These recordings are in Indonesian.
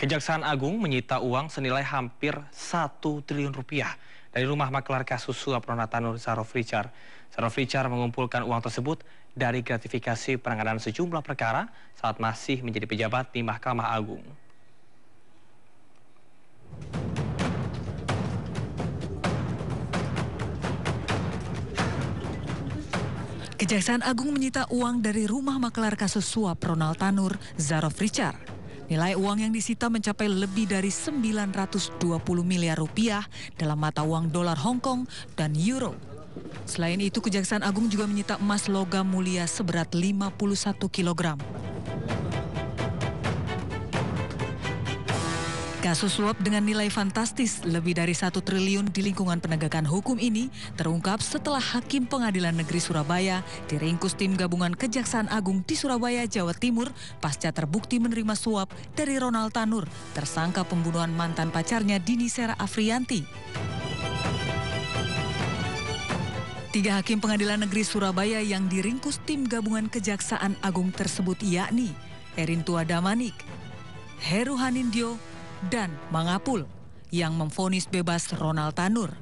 Kejaksaan Agung menyita uang senilai hampir 1 triliun rupiah dari rumah makelar kasus suap Ronatanur Zarov Richard. Zarov Richard mengumpulkan uang tersebut dari gratifikasi penanganan sejumlah perkara saat masih menjadi pejabat di Mahkamah Agung. Kejaksaan Agung menyita uang dari rumah makelar kasus suap Ronatanur Zarov Richard. Nilai uang yang disita mencapai lebih dari 920 miliar rupiah dalam mata uang dolar Hong Kong dan euro. Selain itu, Kejaksaan Agung juga menyita emas logam mulia seberat 51 kilogram. Kasus suap dengan nilai fantastis lebih dari 1 triliun di lingkungan penegakan hukum ini terungkap setelah Hakim Pengadilan Negeri Surabaya diringkus tim gabungan Kejaksaan Agung di Surabaya, Jawa Timur pasca terbukti menerima suap dari Ronald Tanur, tersangka pembunuhan mantan pacarnya Dini Sera Afriyanti. 3 Hakim Pengadilan Negeri Surabaya yang diringkus tim gabungan Kejaksaan Agung tersebut yakni Erintua Damanik, Heru Hanindyo, dan Mangapul yang memvonis bebas Ronald Tanur.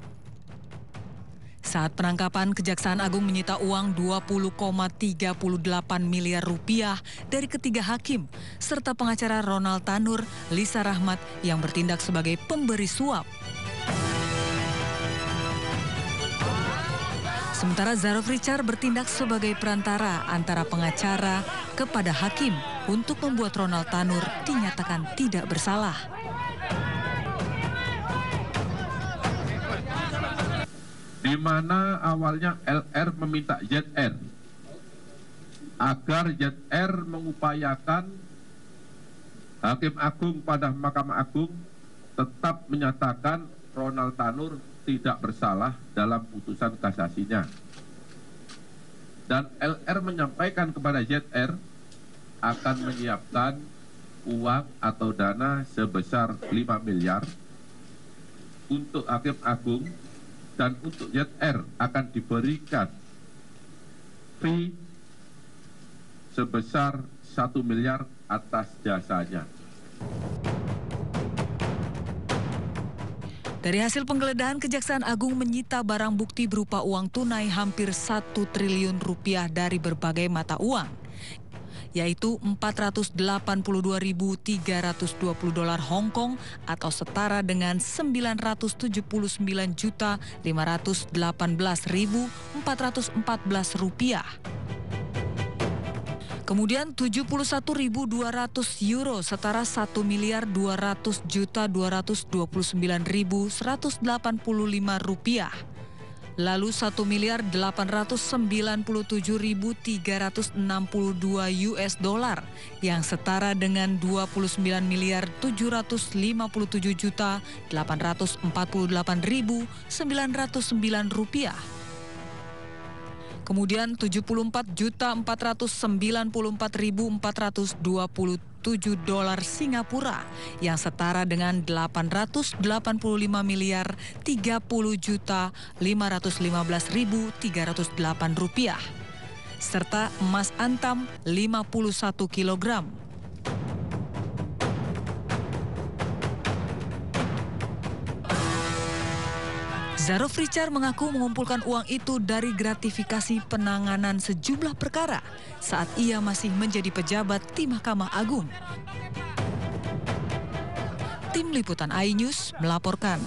Saat penangkapan, Kejaksaan Agung menyita uang 20,38 miliar rupiah dari ketiga hakim serta pengacara Ronald Tanur, Lisa Rahmat yang bertindak sebagai pemberi suap. Sementara Zarov Richard bertindak sebagai perantara antara pengacara kepada hakim untuk membuat Ronald Tanur dinyatakan tidak bersalah. Di mana awalnya LR meminta ZR agar ZR mengupayakan Hakim Agung pada Mahkamah Agung tetap menyatakan Ronald Tanur tidak bersalah dalam putusan kasasinya. Dan LR menyampaikan kepada ZR akan menyiapkan uang atau dana sebesar 5 miliar untuk Hakim Agung, dan untuk ZR akan diberikan fee sebesar 1 miliar atas jasanya. Dari hasil penggeledahan, Kejaksaan Agung menyita barang bukti berupa uang tunai hampir 1 triliun rupiah dari berbagai mata uang, yaitu 482.320 dolar Hong Kong atau setara dengan 979.518.414 rupiah. Kemudian 71.200 euro setara 1.200.229.185 rupiah. Lalu 1.897.362 US dollar yang setara dengan 29.748.848.909 rupiah. Kemudian 74.494.427 dolar Singapura yang setara dengan 885.030.515.308 rupiah, serta emas antam 51 kilogram. Zarov Richard mengaku mengumpulkan uang itu dari gratifikasi penanganan sejumlah perkara saat ia masih menjadi pejabat di Mahkamah Agung. Tim Liputan iNews melaporkan.